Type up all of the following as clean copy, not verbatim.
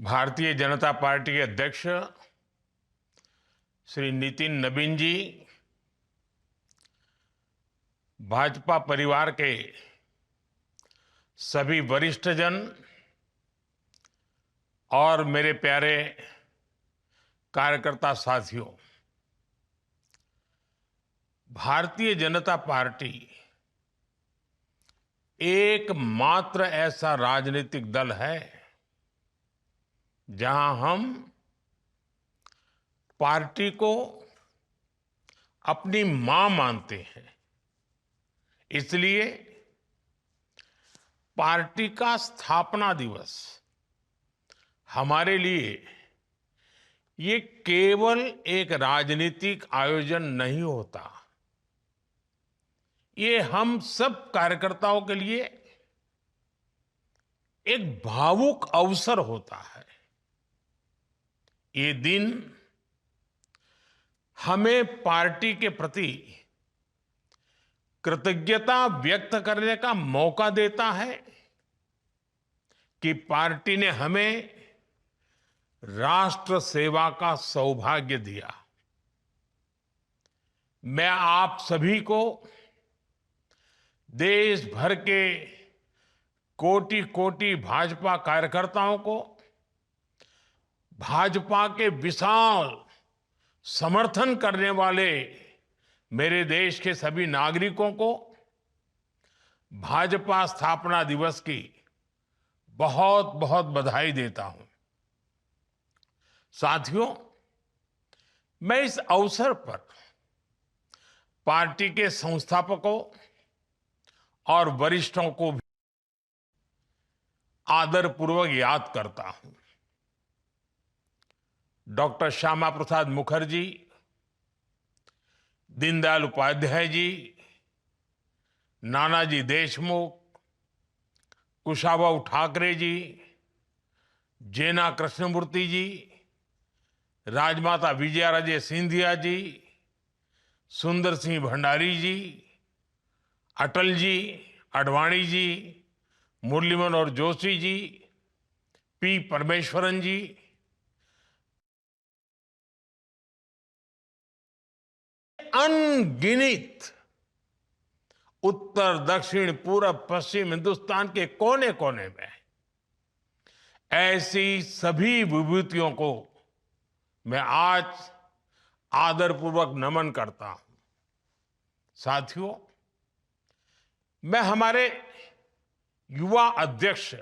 Bharatiya Janata party के अध्यक्ष श्री नितिन नबीन जी, भाजपा परिवार के सभी वरिष्ठ जन और मेरे प्यारे कार्यकर्ता साथियों, भारतीय जनता पार्टी एकमात्र ऐसा राजनीतिक दल है जहां हम पार्टी को अपनी मां मानते हैं। इसलिए पार्टी का स्थापना दिवस हमारे लिए ये केवल एक राजनीतिक आयोजन नहीं होता, ये हम सब कार्यकर्ताओं के लिए एक भावुक अवसर होता है। ये दिन हमें पार्टी के प्रति कृतज्ञता व्यक्त करने का मौका देता है कि पार्टी ने हमें राष्ट्र सेवा का सौभाग्य दिया। मैं आप सभी को, देश भर के कोटि कोटि भाजपा कार्यकर्ताओं को, भाजपा के विशाल समर्थन करने वाले मेरे देश के सभी नागरिकों को भाजपा स्थापना दिवस की बहुत बहुत बधाई देता हूं। साथियों, मैं इस अवसर पर पार्टी के संस्थापकों और वरिष्ठों को भी आदरपूर्वक याद करता हूं। डॉक्टर श्यामा प्रसाद मुखर्जी, दीनदयाल उपाध्याय जी, नानाजी देशमुख, कुशाभाऊ ठाकरे जी, जेना कृष्णमूर्ति जी, राजमाता विजयाराजे सिंधिया जी, सुंदर सिंह भंडारी जी, अटल जी, अडवाणी जी, मुरली मनोहर जोशी जी, पी परमेश्वरन जी, अनगिनत उत्तर, दक्षिण, पूरब, पश्चिम हिंदुस्तान के कोने कोने में ऐसी सभी विभूतियों को मैं आज आदरपूर्वक नमन करता हूं। साथियों, मैं हमारे युवा अध्यक्ष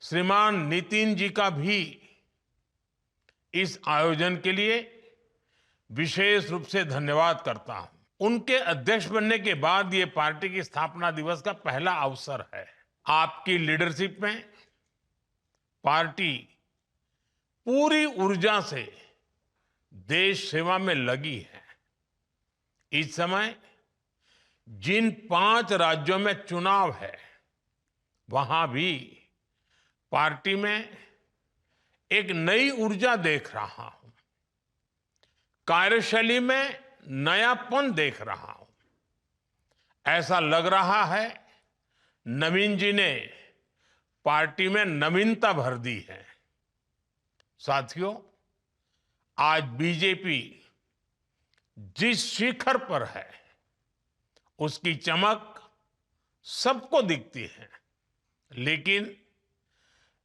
श्रीमान नितिन जी का भी इस आयोजन के लिए विशेष रूप से धन्यवाद करता हूं। उनके अध्यक्ष बनने के बाद ये पार्टी की स्थापना दिवस का पहला अवसर है। आपकी लीडरशिप में पार्टी पूरी ऊर्जा से देश सेवा में लगी है। इस समय जिन 5 राज्यों में चुनाव है, वहां भी पार्टी में एक नई ऊर्जा देख रहा हूं, कार्यशैली में नयापन देख रहा हूं। ऐसा लग रहा है नवीन जी ने पार्टी में नवीनता भर दी है। साथियों, आज बीजेपी जिस शिखर पर है उसकी चमक सबको दिखती है, लेकिन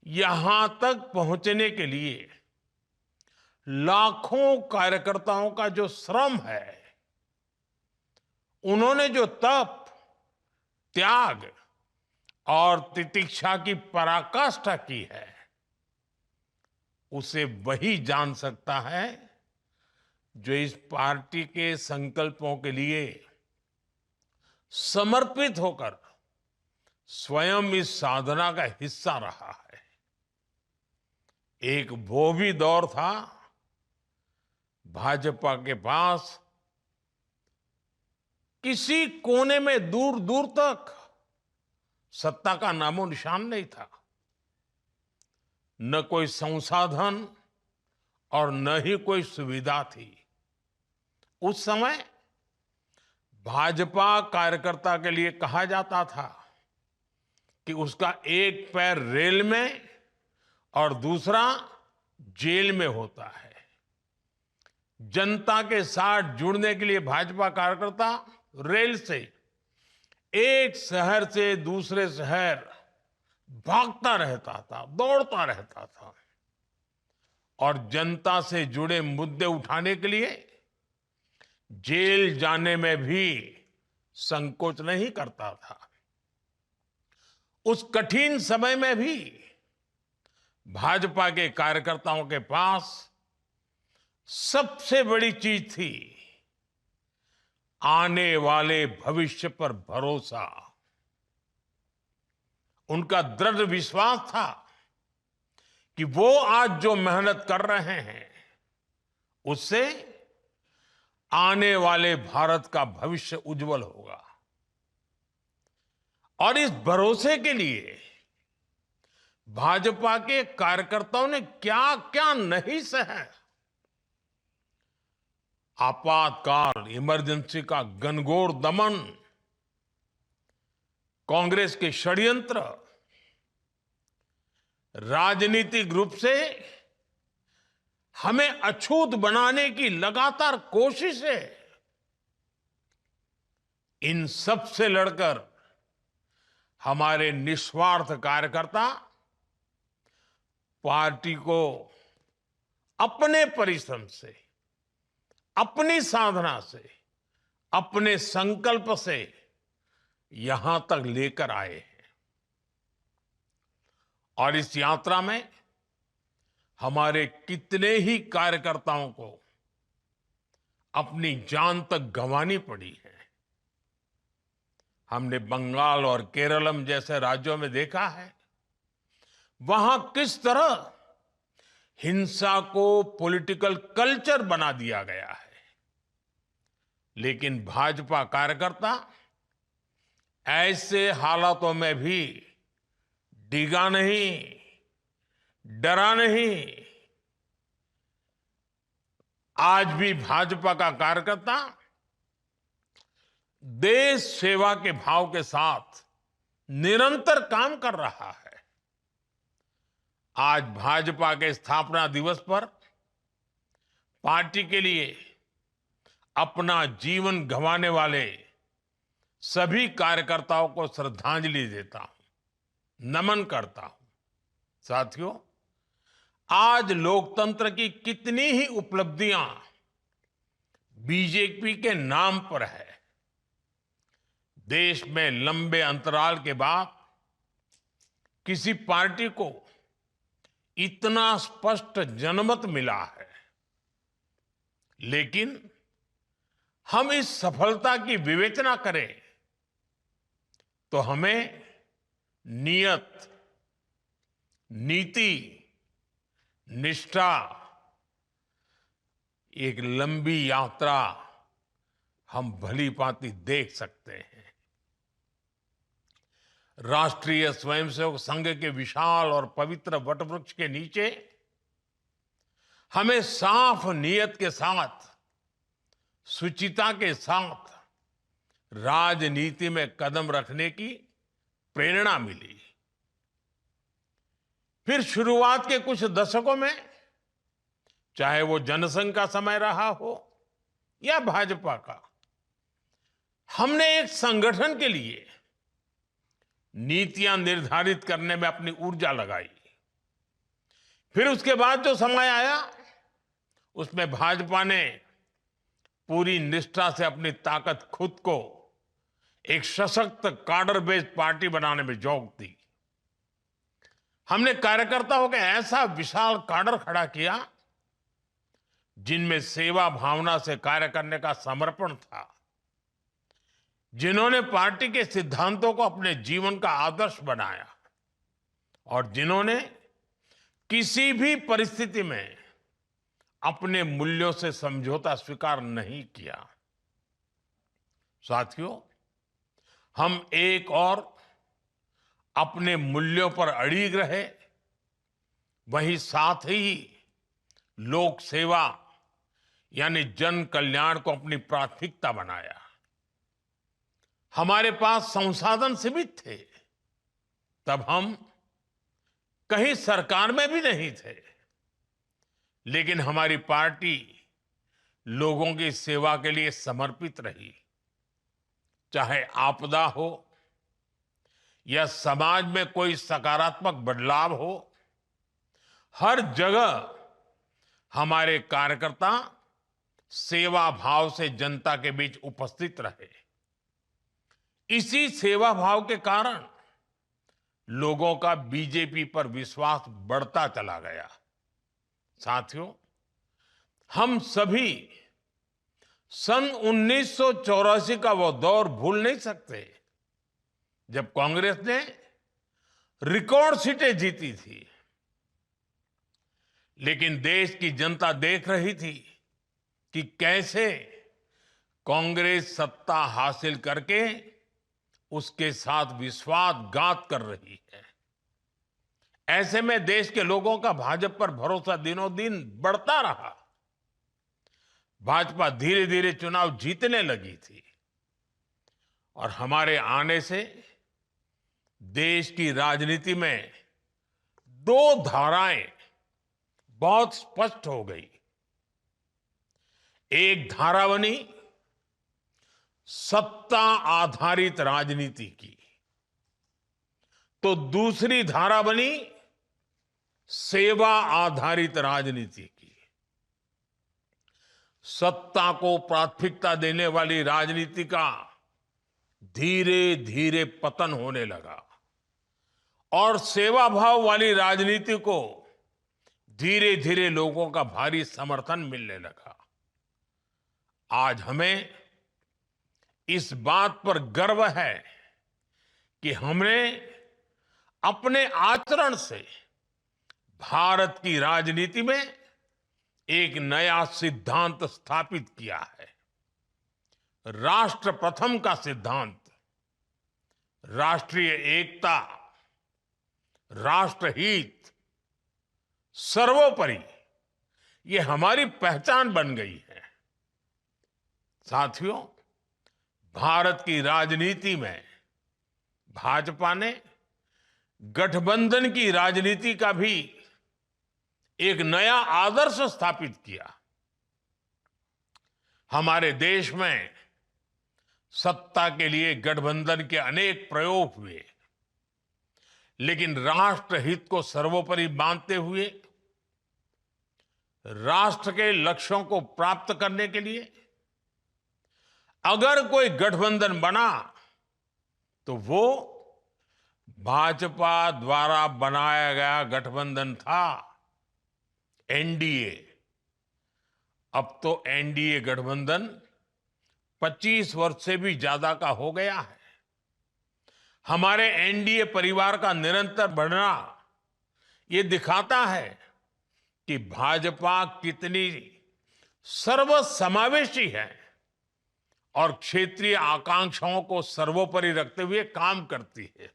यहां तक पहुंचने के लिए लाखों कार्यकर्ताओं का जो श्रम है, उन्होंने जो तप, त्याग और तितिक्षा की पराकाष्ठा की है, उसे वही जान सकता है जो इस पार्टी के संकल्पों के लिए समर्पित होकर स्वयं इस साधना का हिस्सा रहा है। एक वो भी दौर था भाजपा के पास किसी कोने में दूर दूर तक सत्ता का नामो निशान नहीं था, न कोई संसाधन और न ही कोई सुविधा थी। उस समय भाजपा कार्यकर्ता के लिए कहा जाता था कि उसका एक पैर रेल में और दूसरा जेल में होता है। जनता के साथ जुड़ने के लिए भाजपा कार्यकर्ता रेल से एक शहर से दूसरे शहर भागता रहता था, दौड़ता रहता था और जनता से जुड़े मुद्दे उठाने के लिए जेल जाने में भी संकोच नहीं करता था। उस कठिन समय में भी भाजपा के कार्यकर्ताओं के पास सबसे बड़ी चीज थी आने वाले भविष्य पर भरोसा। उनका दृढ़ विश्वास था कि वो आज जो मेहनत कर रहे हैं उससे आने वाले भारत का भविष्य उज्जवल होगा। और इस भरोसे के लिए भाजपा के कार्यकर्ताओं ने क्या क्या नहीं सहा। आपातकाल, इमरजेंसी का घनघोर दमन, कांग्रेस के षड्यंत्र, राजनीतिक रूप से हमें अछूत बनाने की लगातार कोशिशें, इन सब से लड़कर हमारे निस्वार्थ कार्यकर्ता पार्टी को अपने परिश्रम से, अपनी साधना से, अपने संकल्प से यहां तक लेकर आए हैं। और इस यात्रा में हमारे कितने ही कार्यकर्ताओं को अपनी जान तक गंवानी पड़ी है। हमने बंगाल और केरलम जैसे राज्यों में देखा है वहां किस तरह हिंसा को पॉलिटिकल कल्चर बना दिया गया है। लेकिन भाजपा कार्यकर्ता ऐसे हालातों में भी डिगा नहीं, डरा नहीं। आज भी भाजपा का कार्यकर्ता देश सेवा के भाव के साथ निरंतर काम कर रहा है। आज भाजपा के स्थापना दिवस पर पार्टी के लिए अपना जीवन गंवाने वाले सभी कार्यकर्ताओं को श्रद्धांजलि देता हूं, नमन करता हूं। साथियों, आज लोकतंत्र की कितनी ही उपलब्धियां बीजेपी के नाम पर है। देश में लंबे अंतराल के बाद किसी पार्टी को इतना स्पष्ट जनमत मिला है। लेकिन हम इस सफलता की विवेचना करें तो हमें नियत, नीति, निष्ठा, एक लंबी यात्रा हम भली भांति देख सकते हैं। राष्ट्रीय स्वयंसेवक संघ के विशाल और पवित्र वटवृक्ष के नीचे हमें साफ नियत के साथ, शुचिता के साथ राजनीति में कदम रखने की प्रेरणा मिली। फिर शुरुआत के कुछ दशकों में, चाहे वो जनसंघ का समय रहा हो या भाजपा का, हमने एक संगठन के लिए नीतियां निर्धारित करने में अपनी ऊर्जा लगाई। फिर उसके बाद जो समय आया उसमें भाजपा ने पूरी निष्ठा से अपनी ताकत खुद को एक सशक्त काडर बेस्ड पार्टी बनाने में झोंक दी। हमने कार्यकर्ताओं का ऐसा विशाल काडर खड़ा किया जिनमें सेवा भावना से कार्य करने का समर्पण था, जिन्होंने पार्टी के सिद्धांतों को अपने जीवन का आदर्श बनाया और जिन्होंने किसी भी परिस्थिति में अपने मूल्यों से समझौता स्वीकार नहीं किया। साथियों, हम एक और अपने मूल्यों पर अड़िग रहे, वहीं साथ ही लोक सेवा यानी जन कल्याण को अपनी प्राथमिकता बनाया। हमारे पास संसाधन सीमित थे, तब हम कहीं सरकार में भी नहीं थे, लेकिन हमारी पार्टी लोगों की सेवा के लिए समर्पित रही। चाहे आपदा हो या समाज में कोई सकारात्मक बदलाव हो, हर जगह हमारे कार्यकर्ता सेवा भाव से जनता के बीच उपस्थित रहे। इसी सेवा भाव के कारण लोगों का बीजेपी पर विश्वास बढ़ता चला गया। साथियों, हम सभी सन 1984 का वो दौर भूल नहीं सकते, जब कांग्रेस ने रिकॉर्ड सीटें जीती थी। लेकिन देश की जनता देख रही थी कि कैसे कांग्रेस सत्ता हासिल करके उसके साथ विश्वासघात कर रही है। ऐसे में देश के लोगों का भाजपा पर भरोसा दिनों दिन बढ़ता रहा। भाजपा धीरे धीरे चुनाव जीतने लगी थी और हमारे आने से देश की राजनीति में दो धाराएं बहुत स्पष्ट हो गई। एक धारा बनी सत्ता आधारित राजनीति की, तो दूसरी धारा बनी सेवा आधारित राजनीति की। सत्ता को प्राथमिकता देने वाली राजनीति का धीरे धीरे पतन होने लगा और सेवा भाव वाली राजनीति को धीरे धीरे लोगों का भारी समर्थन मिलने लगा। आज हमें इस बात पर गर्व है कि हमने अपने आचरण से भारत की राजनीति में एक नया सिद्धांत स्थापित किया है। राष्ट्र प्रथम का सिद्धांत, राष्ट्रीय एकता, राष्ट्रहित, सर्वोपरि, ये हमारी पहचान बन गई है। साथियों, भारत की राजनीति में भाजपा ने गठबंधन की राजनीति का भी एक नया आदर्श स्थापित किया। हमारे देश में सत्ता के लिए गठबंधन के अनेक प्रयोग हुए, लेकिन राष्ट्रहित को सर्वोपरि मानते हुए राष्ट्र के लक्ष्यों को प्राप्त करने के लिए अगर कोई गठबंधन बना तो वो भाजपा द्वारा बनाया गया गठबंधन था, एनडीए। अब तो एनडीए गठबंधन 25 वर्ष से भी ज्यादा का हो गया है। हमारे एनडीए परिवार का निरंतर बढ़ना ये दिखाता है कि भाजपा कितनी सर्वसमावेशी है और क्षेत्रीय आकांक्षाओं को सर्वोपरि रखते हुए काम करती है।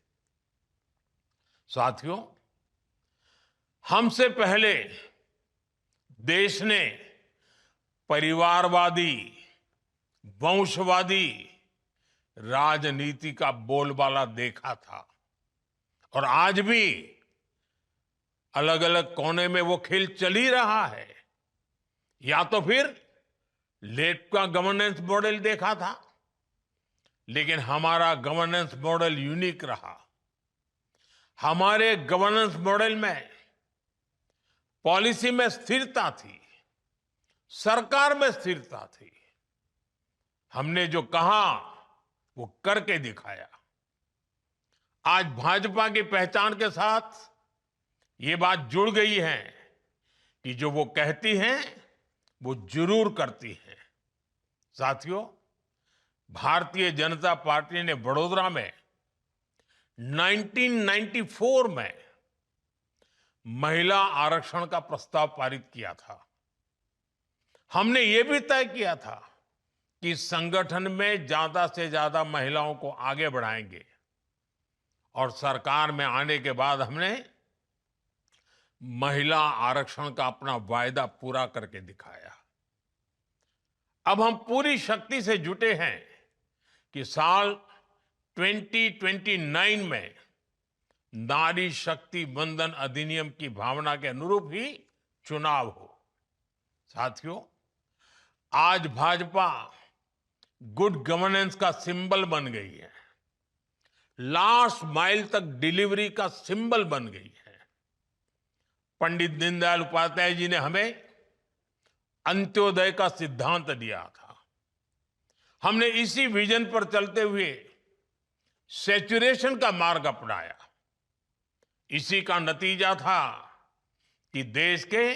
साथियों, हमसे पहले देश ने परिवारवादी, वंशवादी राजनीति का बोलबाला देखा था और आज भी अलग अलग कोने में वो खेल चल ही रहा है। या तो फिर लेफ्ट का गवर्नेंस मॉडल देखा था, लेकिन हमारा गवर्नेंस मॉडल यूनिक रहा। हमारे गवर्नेंस मॉडल में पॉलिसी में स्थिरता थी, सरकार में स्थिरता थी। हमने जो कहा वो करके दिखाया। आज भाजपा की पहचान के साथ ये बात जुड़ गई है कि जो वो कहती हैं वो जरूर करती हैं। साथियों, भारतीय जनता पार्टी ने वडोदरा में 1994 में महिला आरक्षण का प्रस्ताव पारित किया था। हमने ये भी तय किया था कि संगठन में ज्यादा से ज्यादा महिलाओं को आगे बढ़ाएंगे और सरकार में आने के बाद हमने महिला आरक्षण का अपना वायदा पूरा करके दिखाया। अब हम पूरी शक्ति से जुटे हैं कि साल 2029 में नारी शक्ति वंदन अधिनियम की भावना के अनुरूप ही चुनाव हो। साथियों, आज भाजपा गुड गवर्नेंस का सिंबल बन गई है, लास्ट माइल तक डिलीवरी का सिंबल बन गई है। पंडित दीनदयाल उपाध्याय जी ने हमें अंत्योदय का सिद्धांत दिया था। हमने इसी विजन पर चलते हुए सैचुरेशन का मार्ग अपनाया। इसी का नतीजा था कि देश के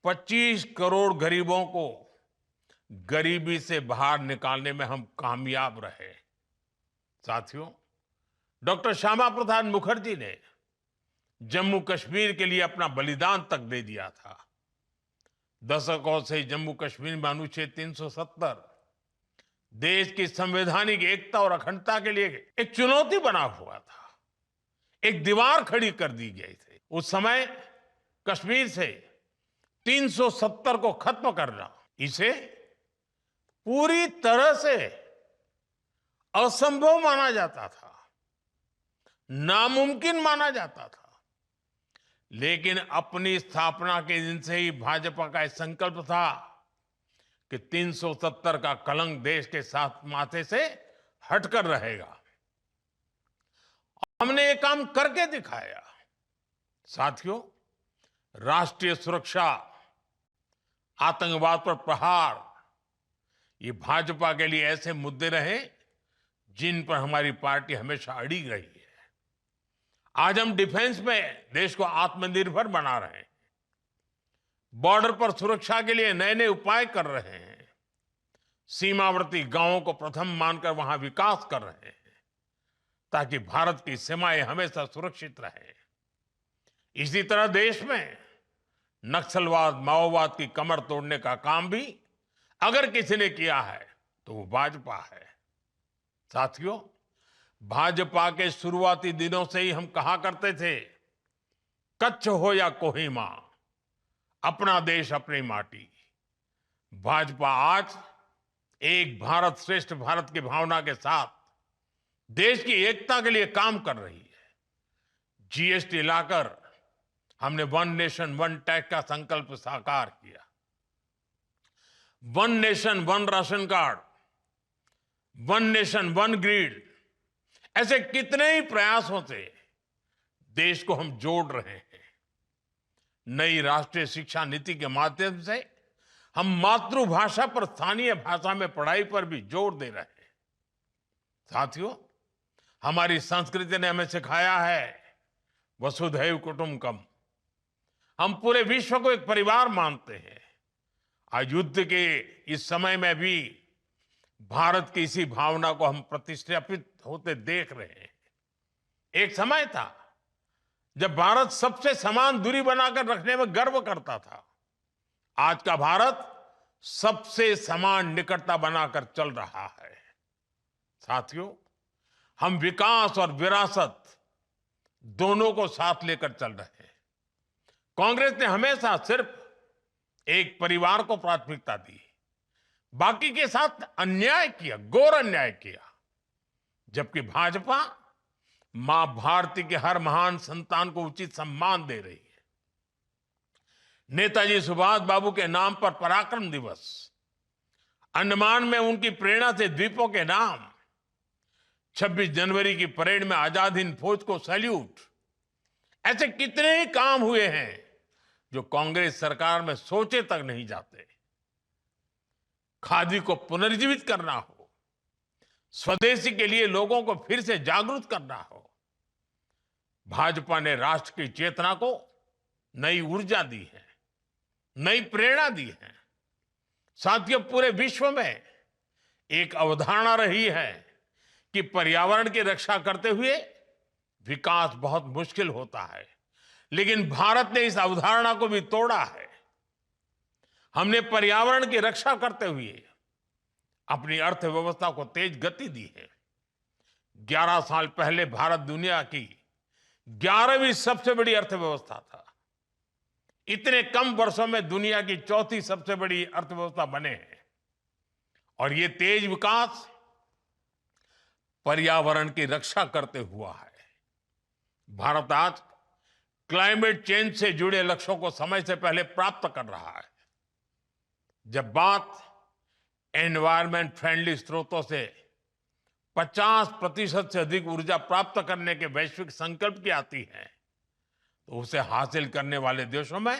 25 करोड़ गरीबों को गरीबी से बाहर निकालने में हम कामयाब रहे। साथियों, डॉक्टर श्यामा प्रसाद मुखर्जी ने जम्मू कश्मीर के लिए अपना बलिदान तक दे दिया था। दशकों से जम्मू कश्मीर में अनुच्छेद 370 देश की संवैधानिक एकता और अखंडता के लिए एक चुनौती बना हुआ था, एक दीवार खड़ी कर दी गई थी। उस समय कश्मीर से 370 को खत्म करना, इसे पूरी तरह से असंभव माना जाता था, नामुमकिन माना जाता था। लेकिन अपनी स्थापना के दिन से ही भाजपा का यह संकल्प था कि 370 का कलंक देश के साथ माथे से हटकर रहेगा। हमने ये काम करके दिखाया। साथियों, राष्ट्रीय सुरक्षा, आतंकवाद पर प्रहार, ये भाजपा के लिए ऐसे मुद्दे रहे जिन पर हमारी पार्टी हमेशा अड़ी रही है। आज हम डिफेंस में देश को आत्मनिर्भर बना रहे हैं, बॉर्डर पर सुरक्षा के लिए नए नए उपाय कर रहे हैं, सीमावर्ती गांवों को प्रथम मानकर वहां विकास कर रहे हैं ताकि भारत की सीमाएं हमेशा सुरक्षित रहें। इसी तरह देश में नक्सलवाद, माओवाद की कमर तोड़ने का काम भी अगर किसी ने किया है तो वो भाजपा है। साथियों, भाजपा के शुरुआती दिनों से ही हम कहा करते थे, कच्छ हो या कोहिमा, अपना देश अपनी माटी। भाजपा आज एक भारत श्रेष्ठ भारत की भावना के साथ देश की एकता के लिए काम कर रही है। जीएसटी लाकर हमने वन नेशन वन टैक्स का संकल्प साकार किया। One nation one ration card, one nation one grid, ऐसे कितने ही प्रयासों से देश को हम जोड़ रहे हैं। नई राष्ट्रीय शिक्षा नीति के माध्यम से हम मातृभाषा पर स्थानीय भाषा में पढ़ाई पर भी जोर दे रहे हैं। साथियों, हमारी संस्कृति ने हमें सिखाया है वसुधैव कुटुंबकम। हम पूरे विश्व को एक परिवार मानते हैं। आज युद्ध के इस समय में भी भारत की इसी भावना को हम प्रतिष्ठापित होते देख रहे हैं। एक समय था जब भारत सबसे समान दूरी बनाकर रखने में गर्व करता था। आज का भारत सबसे समान निकटता बनाकर चल रहा है। साथियों, हम विकास और विरासत दोनों को साथ लेकर चल रहे हैं। कांग्रेस ने हमेशा सिर्फ एक परिवार को प्राथमिकता दी, बाकी के साथ अन्याय किया, घोर अन्याय किया। जबकि भाजपा मां भारती के हर महान संतान को उचित सम्मान दे रही है। नेताजी सुभाष बाबू के नाम पर पराक्रम दिवस, अंडमान में उनकी प्रेरणा से द्वीपों के नाम, 26 जनवरी की परेड में आजाद हिंद फौज को सैल्यूट, ऐसे कितने ही काम हुए हैं जो कांग्रेस सरकार में सोचे तक नहीं जाते। खादी को पुनर्जीवित करना हो, स्वदेशी के लिए लोगों को फिर से जागरूक करना हो, भाजपा ने राष्ट्र की चेतना को नई ऊर्जा दी है, नई प्रेरणा दी है। साथियों, पूरे विश्व में एक अवधारणा रही है कि पर्यावरण की रक्षा करते हुए विकास बहुत मुश्किल होता है, लेकिन भारत ने इस अवधारणा को भी तोड़ा है। हमने पर्यावरण की रक्षा करते हुए अपनी अर्थव्यवस्था को तेज गति दी है। 11 साल पहले भारत दुनिया की 11वीं सबसे बड़ी अर्थव्यवस्था था। इतने कम वर्षों में दुनिया की 4थी सबसे बड़ी अर्थव्यवस्था बने हैं। और ये तेज विकास पर्यावरण की रक्षा करते हुआ है। भारत आज क्लाइमेट चेंज से जुड़े लक्ष्यों को समय से पहले प्राप्त कर रहा है। जब बात एनवायरमेंट फ्रेंडली स्रोतों से 50% से अधिक ऊर्जा प्राप्त करने के वैश्विक संकल्प की आती है, तो उसे हासिल करने वाले देशों में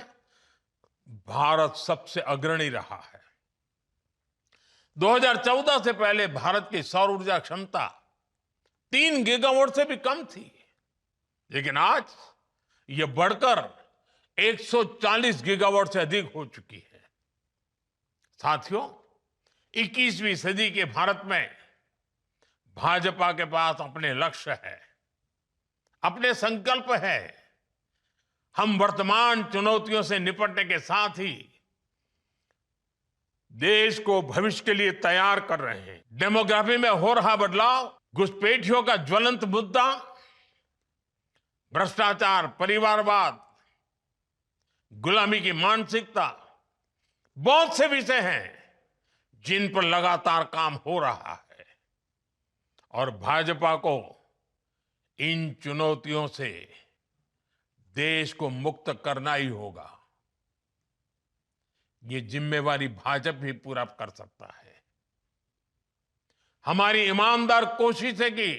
भारत सबसे अग्रणी रहा है। 2014 से पहले भारत की सौर ऊर्जा क्षमता 3 गीगावाट से भी कम थी, लेकिन आज यह बढ़कर 140 गीगावाट से अधिक हो चुकी है। साथियों, 21वीं सदी के भारत में भाजपा के पास अपने लक्ष्य है, अपने संकल्प है। हम वर्तमान चुनौतियों से निपटने के साथ ही देश को भविष्य के लिए तैयार कर रहे हैं। डेमोग्राफी में हो रहा बदलाव, घुसपैठियों का ज्वलंत मुद्दा, भ्रष्टाचार, परिवारवाद, गुलामी की मानसिकता, बहुत से विषय हैं जिन पर लगातार काम हो रहा है और भाजपा को इन चुनौतियों से देश को मुक्त करना ही होगा। ये जिम्मेवारी भाजपा ही पूरा कर सकता है। हमारी ईमानदार कोशिश है कि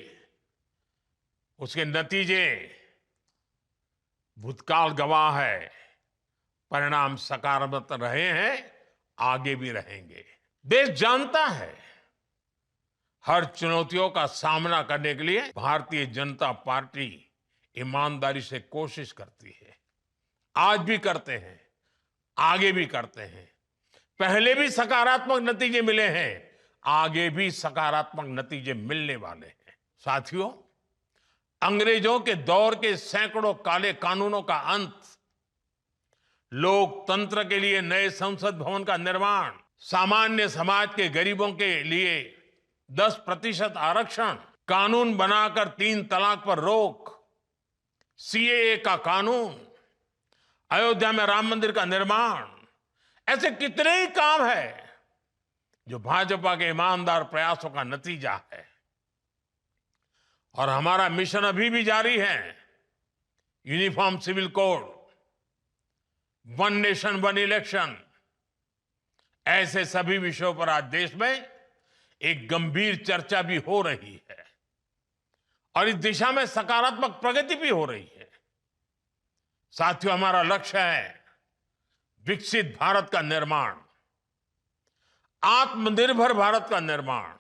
उसके नतीजे भूतकाल गवाह है, परिणाम सकारात्मक रहे हैं, आगे भी रहेंगे। देश जानता है हर चुनौतियों का सामना करने के लिए भारतीय जनता पार्टी ईमानदारी से कोशिश करती है। आज भी करते हैं, आगे भी करते हैं। पहले भी सकारात्मक नतीजे मिले हैं, आगे भी सकारात्मक नतीजे मिलने वाले हैं। साथियों, अंग्रेजों के दौर के सैकड़ों काले कानूनों का अंत, लोकतंत्र के लिए नए संसद भवन का निर्माण, सामान्य समाज के गरीबों के लिए 10% आरक्षण, कानून बनाकर 3 तलाक पर रोक, सीएए का कानून, अयोध्या में राम मंदिर का निर्माण, ऐसे कितने ही काम है जो भाजपा के ईमानदार प्रयासों का नतीजा है। और हमारा मिशन अभी भी जारी है। Uniform civil code, one nation one election, ऐसे सभी विषयों पर आज देश में एक गंभीर चर्चा भी हो रही है और इस दिशा में सकारात्मक प्रगति भी हो रही है। साथियों, हमारा लक्ष्य है विकसित भारत का निर्माण, आत्मनिर्भर भारत का निर्माण,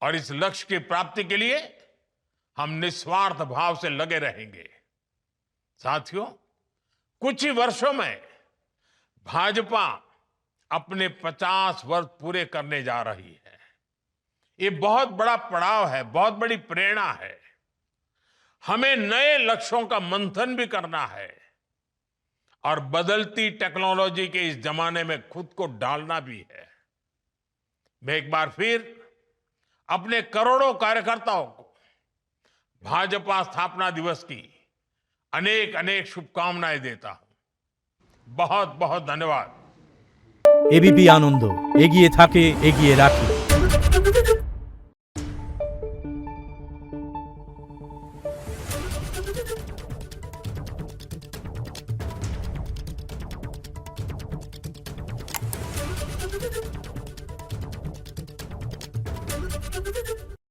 और इस लक्ष्य की प्राप्ति के लिए हम निस्वार्थ भाव से लगे रहेंगे। साथियों, कुछ ही वर्षों में भाजपा अपने 50 वर्ष पूरे करने जा रही है। ये बहुत बड़ा पड़ाव है, बहुत बड़ी प्रेरणा है। हमें नए लक्ष्यों का मंथन भी करना है और बदलती टेक्नोलॉजी के इस जमाने में खुद को डालना भी है। मैं एक बार फिर अपने करोड़ों कार्यकर्ताओं को भाजपा स्थापना दिवस की अनेक अनेक शुभकामनाएं देता हूं। बहुत बहुत धन्यवाद। एबीपी आनंद एगिए थाके एगिए राखे।